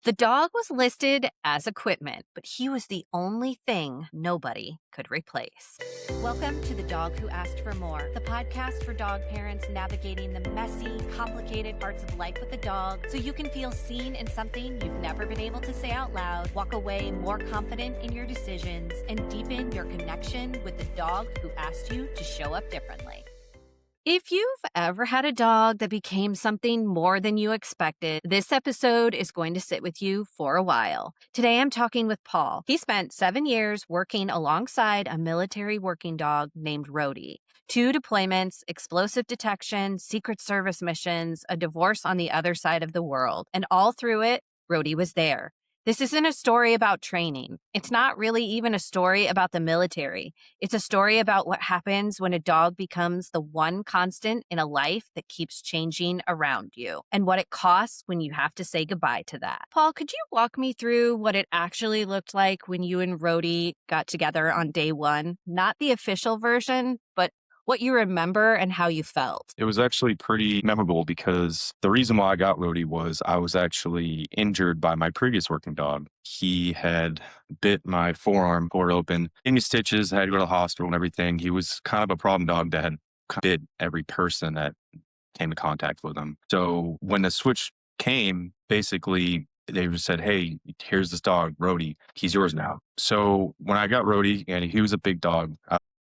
The dog was listed as equipment, but he was the only thing nobody could replace. Welcome to The Dog Who Asked for More, the podcast for dog parents navigating the messy, complicated parts of life with a dog so you can feel seen in something you've never been able to say out loud, walk away more confident in your decisions, and deepen your connection with the dog who asked you to show up differently. If you've ever had a dog that became something more than you expected, this episode is going to sit with you for a while. Today, I'm talking with Paul. He spent 7 years working alongside a military working dog named Rody. 2 deployments, explosive detection, Secret Service missions, a divorce on the other side of the world. And all through it, Rody was there. This isn't a story about training. It's not really even a story about the military. It's a story about what happens when a dog becomes the one constant in a life that keeps changing around you and what it costs when you have to say goodbye to that. Paul, could you walk me through what it actually looked like when you and Rody got together on day one? Not the official version, but what you remember and how you felt. It was actually pretty memorable because the reason why I got Rody was I was actually injured by my previous working dog. He had bit my forearm, tore it open, gave me stitches, I had to go to the hospital and everything. He was kind of a problem dog that had bit every person that came in contact with him. So when the switch came, basically they just said, "Hey, here's this dog, Rody. He's yours now." So when I got Rody, and he was a big dog,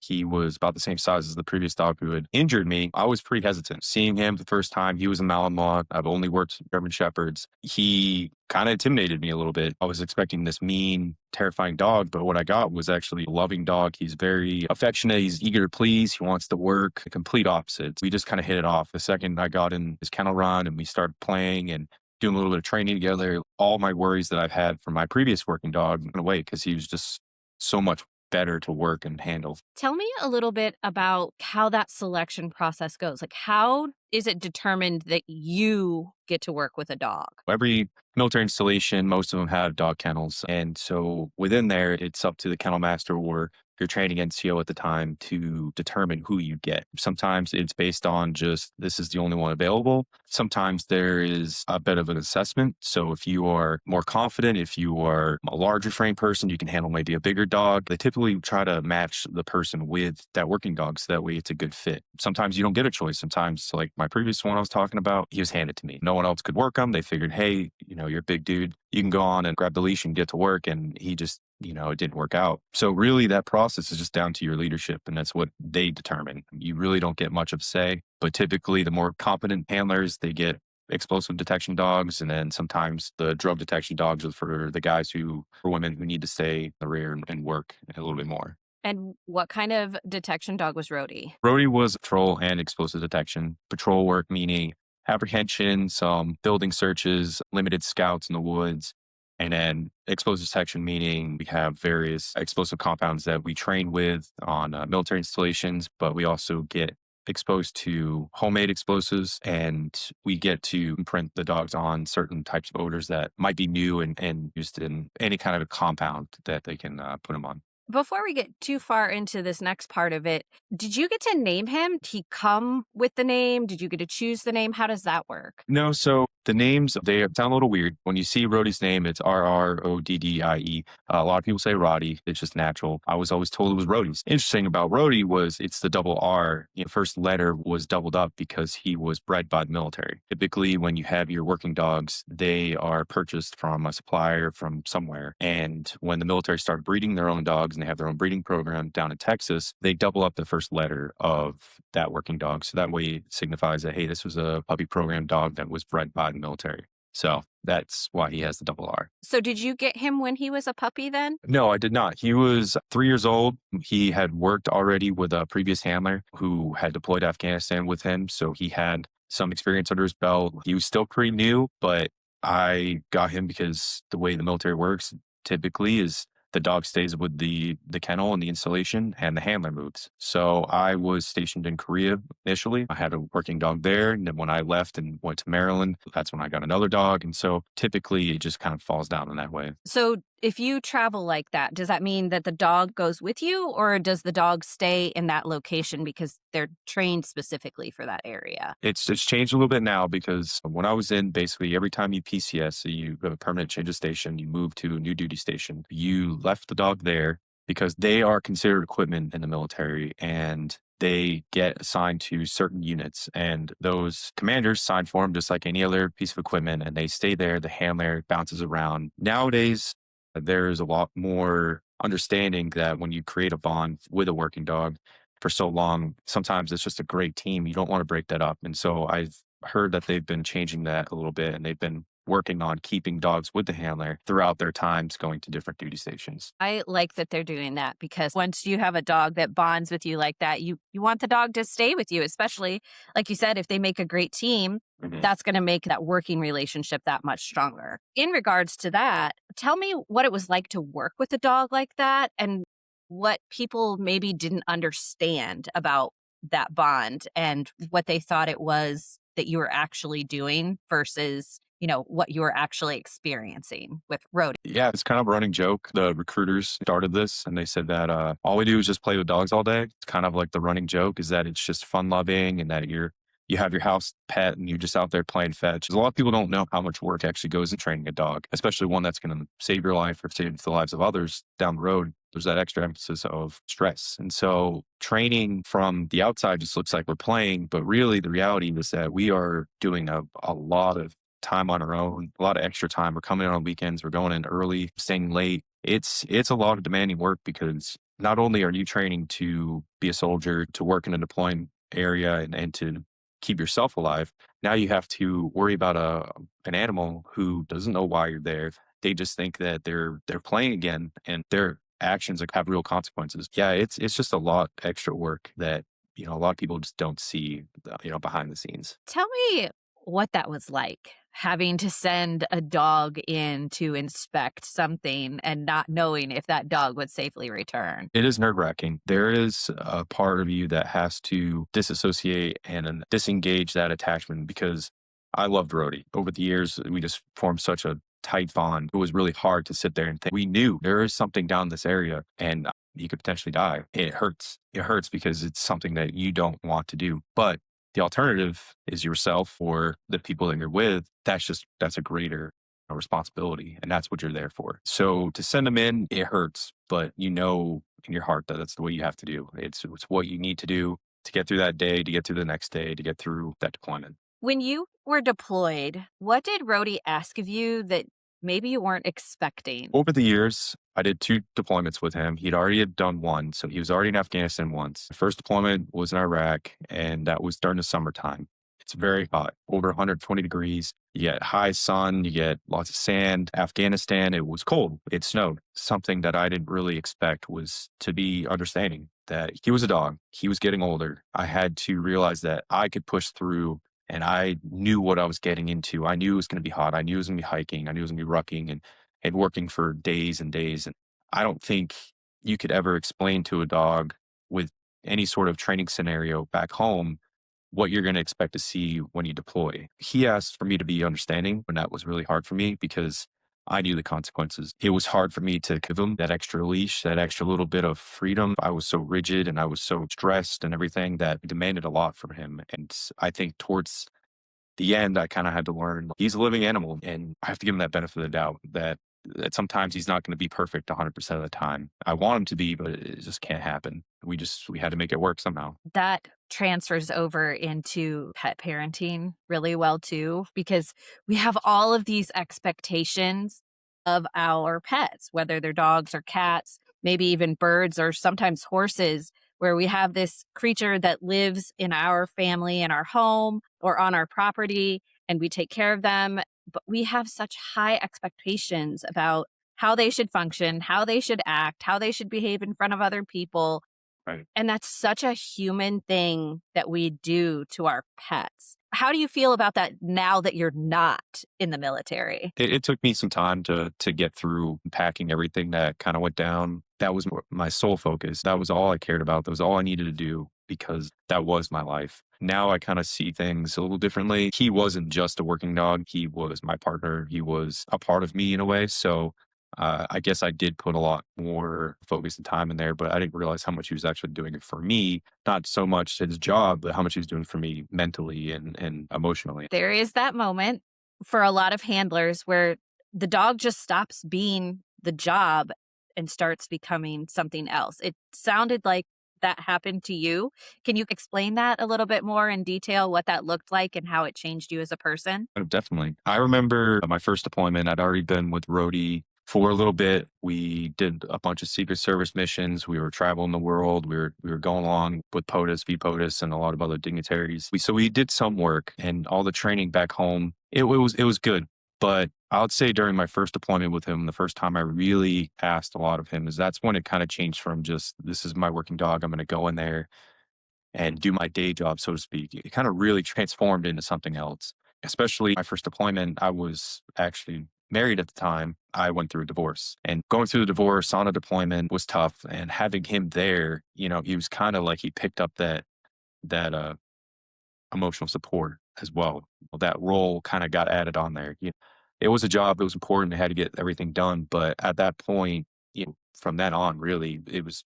he was about the same size as the previous dog who had injured me. I was pretty hesitant. Seeing him the first time, he was a Malinois. I've only worked with German Shepherds. He kind of intimidated me a little bit. I was expecting this mean, terrifying dog, but what I got was actually a loving dog. He's very affectionate. He's eager to please. He wants to work. The complete opposites. We just kind of hit it off. The second I got in his kennel run and we started playing and doing a little bit of training together, all my worries that I've had from my previous working dog went away because he was just so much better to work and handle. Tell me a little bit about how that selection process goes. Like, how is it determined that you get to work with a dog? Every military installation, most of them have dog kennels. And so within there, it's up to the kennel master or your training NCO at the time to determine who you get. Sometimes it's based on just, this is the only one available. Sometimes there is a bit of an assessment. So if you are more confident, if you are a larger frame person, you can handle maybe a bigger dog. They typically try to match the person with that working dog so that way it's a good fit. Sometimes you don't get a choice. Sometimes, like my previous one I was talking about, he was handed to me. No one else could work him. They figured, hey, you're a big dude. You can go on and grab the leash and get to work. And he just, it didn't work out. So really that process is just down to your leadership, and that's what they determine. You really don't get much of a say, but typically the more competent handlers, they get explosive detection dogs. And then sometimes the drug detection dogs are for the guys for women who need to stay in the rear and work a little bit more. And what kind of detection dog was Rody? Rody was patrol and explosive detection. Patrol work meaning apprehension, some building searches, limited scouts in the woods. And then explosive detection, meaning we have various explosive compounds that we train with on military installations, but we also get exposed to homemade explosives, and we get to imprint the dogs on certain types of odors that might be new and used in any kind of a compound that they can put them on. Before we get too far into this next part of it, did you get to name him? Did he come with the name? Did you get to choose the name? How does that work? No, so the names, they sound a little weird. When you see Rhodie's name, it's Rroddie. A lot of people say Rroddie. It's just natural. I was always told it was Rhodie's. Interesting about Rody was it's the double R. The first letter was doubled up because he was bred by the military. Typically, when you have your working dogs, they are purchased from a supplier from somewhere. And when the military started breeding their own dogs, and they have their own breeding program down in Texas, they double up the first letter of that working dog. So that way it signifies that, hey, this was a puppy program dog that was bred by the military. So that's why he has the double R. So did you get him when he was a puppy then? No, I did not. He was 3 years old. He had worked already with a previous handler who had deployed to Afghanistan with him. So he had some experience under his belt. He was still pretty new, but I got him because the way the military works typically is the dog stays with the kennel and the installation, and the handler moves. So I was stationed in Korea initially. I had a working dog there. And then when I left and went to Maryland, that's when I got another dog. And so typically it just kind of falls down in that way. So If you travel like that, does that mean that the dog goes with you, or does the dog stay in that location because they're trained specifically for that area? It's changed a little bit now because when I was in, basically every time you PCS, so you have a permanent change of station, you move to a new duty station, you left the dog there because they are considered equipment in the military and they get assigned to certain units. And those commanders sign for them just like any other piece of equipment and they stay there. The handler bounces around. Nowadays, there's a lot more understanding that when you create a bond with a working dog, for so long, sometimes it's just a great team. You don't want to break that up. And so I've heard that they've been changing that a little bit and they've been working on keeping dogs with the handler throughout their times going to different duty stations. I like that they're doing that because once you have a dog that bonds with you like that, you want the dog to stay with you, especially like you said, if they make a great team, Mhm. that's going to make that working relationship that much stronger. In regards to that, tell me what it was like to work with a dog like that and what people maybe didn't understand about that bond and what they thought it was that you were actually doing versus, what you were actually experiencing with Rody. Yeah, it's kind of a running joke. The recruiters started this and they said that all we do is just play with dogs all day. It's kind of like the running joke is that it's just fun loving and that you have your house pet and you're just out there playing fetch. A lot of people don't know how much work actually goes in training a dog, especially one that's going to save your life or save the lives of others down the road. There's that extra emphasis of stress. And so training from the outside just looks like we're playing, but really the reality is that we are doing a lot of time on our own, a lot of extra time. We're coming in on weekends, we're going in early, staying late. It's a lot of demanding work because not only are you training to be a soldier, to work in a deployment area and to keep yourself alive, now you have to worry about an animal who doesn't know why you're there. They just think that they're playing again and their actions have real consequences. Yeah, it's just a lot extra work that a lot of people just don't see behind the scenes. Tell me what that was like having to send a dog in to inspect something and not knowing if that dog would safely return. It is nerve wracking. There is a part of you that has to disassociate and disengage that attachment because I loved Rody. Over the years, we just formed such a tight bond. It was really hard to sit there and think. We knew there is something down this area and he could potentially die. It hurts. It hurts because it's something that you don't want to do. But the alternative is yourself or the people that you're with. That's a greater responsibility and that's what you're there for. So to send them in, it hurts, but you know in your heart that that's the way you have to do. It's what you need to do to get through that day, to get through the next day, to get through that deployment. When you were deployed, what did Rody ask of you that maybe you weren't expecting? Over the years, I did 2 deployments with him. He'd already had done 1, so he was already in Afghanistan once. The first deployment was in Iraq, and that was during the summertime. It's very hot, over 120 degrees. You get high sun, you get lots of sand. Afghanistan, it was cold. It snowed. Something that I didn't really expect was to be understanding that he was a dog. He was getting older. I had to realize that I could push through and I knew what I was getting into. I knew it was going to be hot. I knew it was going to be hiking. I knew it was going to be rucking and working for days and days. And I don't think you could ever explain to a dog with any sort of training scenario back home what you're going to expect to see when you deploy. He asked for me to be understanding, and that was really hard for me because I knew the consequences. It was hard for me to give him that extra leash, that extra little bit of freedom. I was so rigid and I was so stressed and everything that demanded a lot from him. And I think towards the end, I kind of had to learn he's a living animal and I have to give him that benefit of the doubt that sometimes he's not going to be perfect 100% of the time. I want him to be, but it just can't happen. We had to make it work somehow. That transfers over into pet parenting really well too, because we have all of these expectations of our pets, whether they're dogs or cats, maybe even birds or sometimes horses, where we have this creature that lives in our family, in our home or on our property, and we take care of them. But we have such high expectations about how they should function, how they should act, how they should behave in front of other people. Right. And that's such a human thing that we do to our pets. How do you feel about that now that you're not in the military? It took me some time to get through packing everything that kind of went down. That was my sole focus. That was all I cared about. That was all I needed to do because that was my life. Now I kind of see things a little differently. He wasn't just a working dog. He was my partner. He was a part of me in a way. So I guess I did put a lot more focus and time in there, but I didn't realize how much he was actually doing it for me. Not so much his job, but how much he was doing for me mentally and emotionally. There is that moment for a lot of handlers where the dog just stops being the job and starts becoming something else. It sounded like that happened to you. Can you explain that a little bit more in detail, what that looked like and how it changed you as a person? Oh, definitely. I remember my first deployment. I'd already been with Rody for a little bit. We did a bunch of Secret Service missions. We were traveling the world. We were going along with POTUS, VPOTUS, and a lot of other dignitaries. So we did some work, and all the training back home. It was good. But I would say during my first deployment with him, the first time I really asked a lot of him, is that's when it kind of changed from just this is my working dog. I'm going to go in there and do my day job, so to speak. It kind of really transformed into something else. Especially my first deployment, I was actually married at the time. I went through a divorce, and going through the divorce on a deployment was tough. And having him there, he was kind of like he picked up that emotional support as well. Well, that role kind of got added on there. It was a job. It was important. I had to get everything done. But at that point, from then on, really,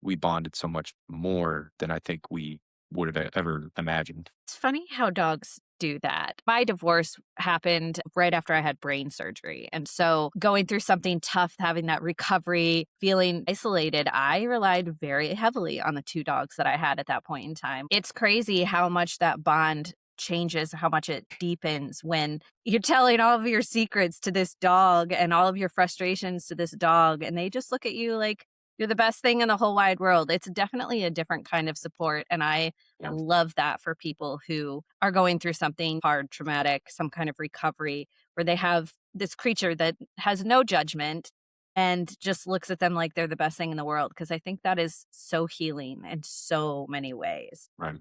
we bonded so much more than I think we would have ever imagined. It's funny how dogs do that. My divorce happened right after I had brain surgery. And so going through something tough, having that recovery, feeling isolated, I relied very heavily on the two dogs that I had at that point in time. It's crazy how much that bond changes, how much it deepens when you're telling all of your secrets to this dog and all of your frustrations to this dog. And they just look at you like you're the best thing in the whole wide world. It's definitely a different kind of support. And I love that for people who are going through something hard, traumatic, some kind of recovery, where they have this creature that has no judgment and just looks at them like they're the best thing in the world. Because I think that is so healing in so many ways. Right.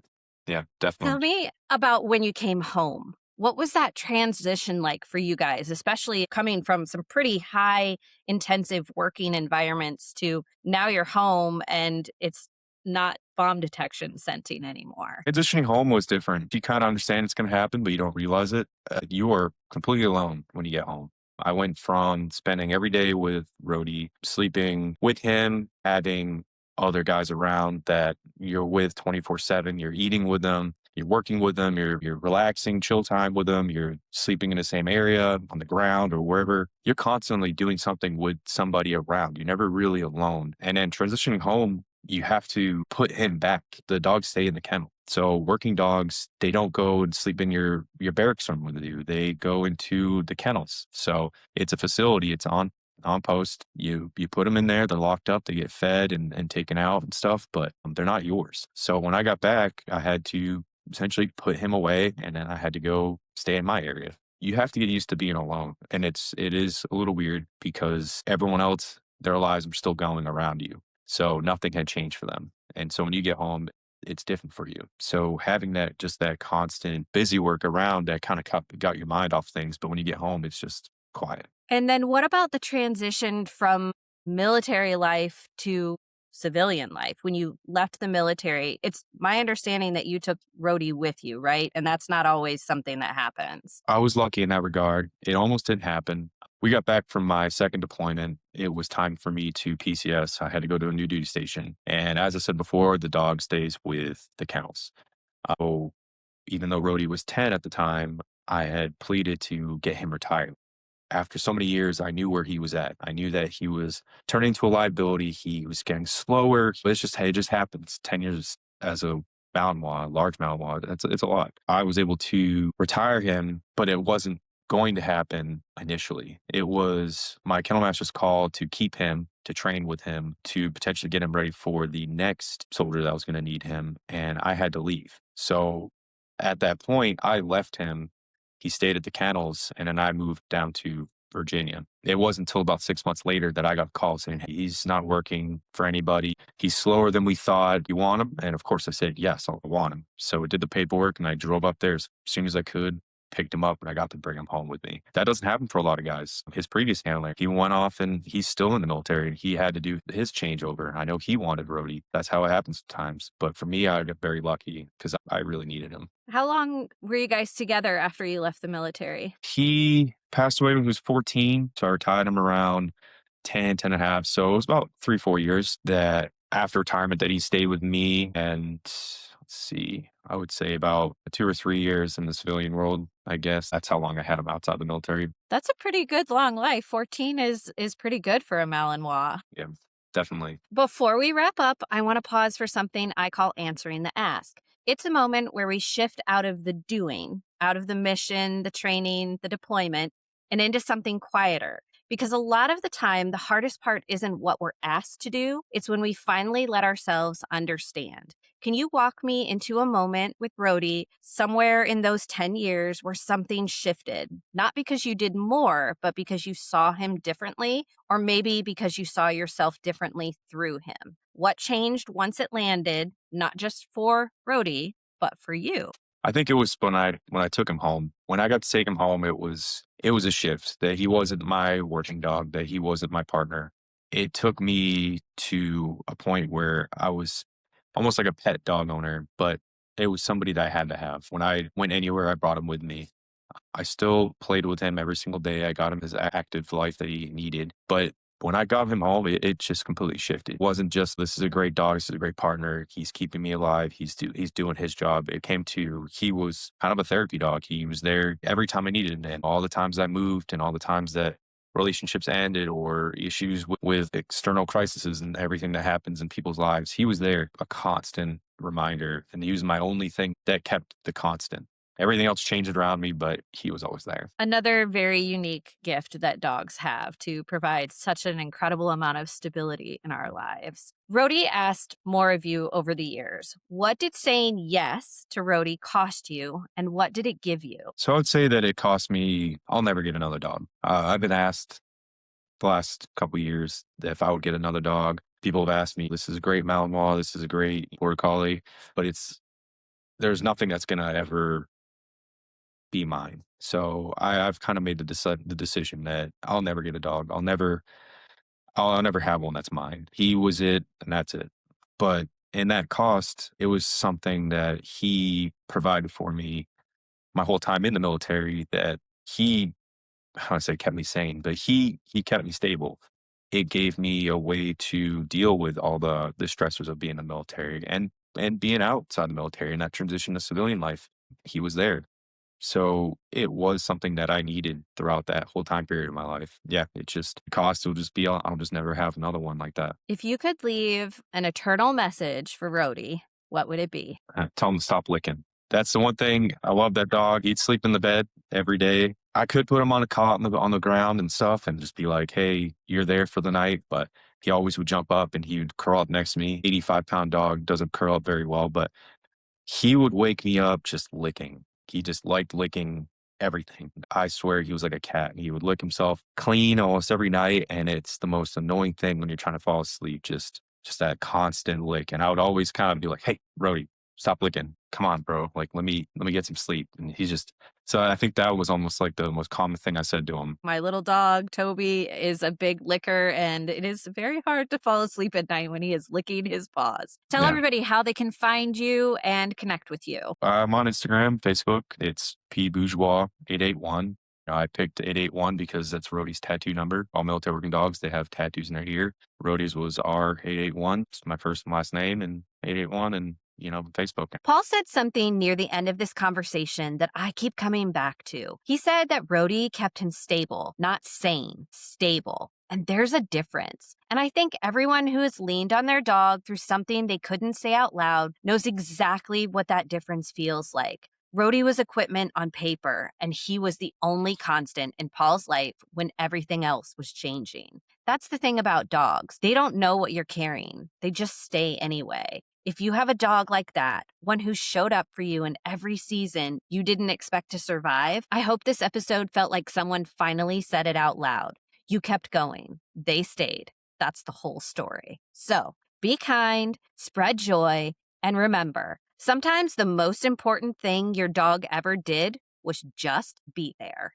Yeah, Tell definitely. me about when you came home. What was that transition like for you guys, especially coming from some pretty high intensive working environments to now you're home and it's not bomb detection scenting anymore? Transitioning home was different. You kind of understand it's going to happen, but you don't realize it. You are completely alone when you get home. I went from spending every day with Rody, sleeping with him, having other guys around that you're with 24/7. You're eating with them, you're working with them, you're relaxing, chill time with them, you're sleeping in the same area on the ground or wherever. You're constantly doing something with somebody around. You're never really alone. And then transitioning home, you have to put him back. The dogs stay in the kennel. So working dogs, they don't go and sleep in your barracks room with you. They go into the kennels. So it's a facility. It's on post. You put them in there. They're locked up. They get fed and taken out and stuff, but they're not yours. So when I got back, I had to essentially put him away, and then I had to go stay in my area. You have to get used to being alone, and it is a little weird because everyone else, their lives are still going around you. So nothing had changed for them. And so when you get home, it's different for you. So having that constant busy work around that kind of got your mind off things. But when you get home, it's just quiet. And then what about the transition from military life to civilian life? When you left the military, it's my understanding that you took Rody with you, right? And that's not always something that happens. I was lucky in that regard. It almost didn't happen. We got back from my second deployment. It was time for me to PCS. I had to go to a new duty station. And as I said before, the dog stays with the kennels. So even though Rody was 10 at the time, I had pleaded to get him retired. After so many years, I knew where he was at. I knew that he was turning into a liability. He was getting slower. It just happens. 10 years as a Malinois, large Malinois, it's a lot. I was able to retire him, but it wasn't going to happen initially. It was my kennel master's call to keep him, to train with him, to potentially get him ready for the next soldier that was going to need him. And I had to leave. So at that point, I left him. He stayed at the kennels, and then I moved down to Virginia. It wasn't until about 6 months later that I got a call saying, "Hey, he's not working for anybody. He's slower than we thought. You want him?" And of course I said, yes, I want him. So I did the paperwork and I drove up there as soon as I could, picked him up, and I got to bring him home with me. That doesn't happen for a lot of guys. His previous handler, he went off and he's still in the military and he had to do his changeover. I know he wanted Rody. That's how it happens sometimes. But for me, I got very lucky because I really needed him. How long were you guys together after you left the military? He passed away when he was 14, so I retired him around 10 and a half. So it was about 3, 4 years that after retirement that he stayed with me. And let's see, I would say about 2 or 3 years in the civilian world. I guess that's how long I had him outside the military. That's a pretty good long life. 14 is pretty good for a Malinois. Yeah, definitely. Before we wrap up, I want to pause for something I call answering the ask. It's a moment where we shift out of the doing, out of the mission, the training, the deployment, and into something quieter. Because a lot of the time, the hardest part isn't what we're asked to do, it's when we finally let ourselves understand. Can you walk me into a moment with Rody somewhere in those 10 years where something shifted? Not because you did more, but because you saw him differently, or maybe because you saw yourself differently through him. What changed once it landed, not just for Rody, but for you? I think it was when I took him home. When I got to take him home, it was a shift that he wasn't my working dog, that he wasn't my partner. It took me to a point where I was almost like a pet dog owner, but it was somebody that I had to have. When I went anywhere, I brought him with me. I still played with him every single day. I got him his active life that he needed. But when I got him home, it just completely shifted. It wasn't just this is a great dog, this is a great partner. He's keeping me alive. He's doing his job. It came to he was kind of a therapy dog. He was there every time I needed him, and all the times I moved, and all the times that relationships ended or issues with external crises and everything that happens in people's lives. He was there, a constant reminder, and he was my only thing that kept the constant. Everything else changed around me, but he was always there. Another very unique gift that dogs have to provide such an incredible amount of stability in our lives. Rody asked more of you over the years. What did saying yes to Rody cost you, and what did it give you? So I would say that it cost me, I'll never get another dog. I've been asked the last couple of years if I would get another dog. People have asked me, this is a great Malinois, this is a great Border Collie, but there's nothing that's going to ever be mine. So I've kind of made the decision that I'll never get a dog. I'll never have one that's mine. He was it, and that's it. But in that cost, it was something that he provided for me my whole time in the military. That he, how I say, kept me sane, but he kept me stable. It gave me a way to deal with all the stressors of being in the military and being outside the military and that transition to civilian life. He was there. So it was something that I needed throughout that whole time period of my life. Yeah, it just cost will just be I'll just never have another one like that. If you could leave an eternal message for Rody, what would it be? Tell him to stop licking. That's the one thing. I love that dog. He'd sleep in the bed every day. I could put him on a cot on the ground and stuff and just be like, hey, you're there for the night. But he always would jump up and he would curl up next to me. 85-pound dog doesn't curl up very well, but he would wake me up just licking. He just liked licking everything. I swear he was like a cat. He would lick himself clean almost every night, and it's the most annoying thing when you're trying to fall asleep, just that constant lick. And I would always kind of be like, hey, Rody, stop licking. Come on, bro. Like, let me get some sleep. And so I think that was almost like the most common thing I said to him. My little dog, Toby, is a big licker, and it is very hard to fall asleep at night when he is licking his paws. Tell everybody how they can find you and connect with you. I'm on Instagram, Facebook. It's Bourgeois 881. I picked 881 because that's Rhodie's tattoo number. All military working dogs, they have tattoos in their ear. Rhodie's was R881. It's my first and last name, and 881, and Facebook. Paul said something near the end of this conversation that I keep coming back to. He said that Rody kept him stable, not sane, stable. And there's a difference. And I think everyone who has leaned on their dog through something they couldn't say out loud knows exactly what that difference feels like. Rody was equipment on paper, and he was the only constant in Paul's life when everything else was changing. That's the thing about dogs. They don't know what you're carrying. They just stay anyway. If you have a dog like that, one who showed up for you in every season you didn't expect to survive, I hope this episode felt like someone finally said it out loud. You kept going. They stayed. That's the whole story. So be kind, spread joy, and remember, sometimes the most important thing your dog ever did was just be there.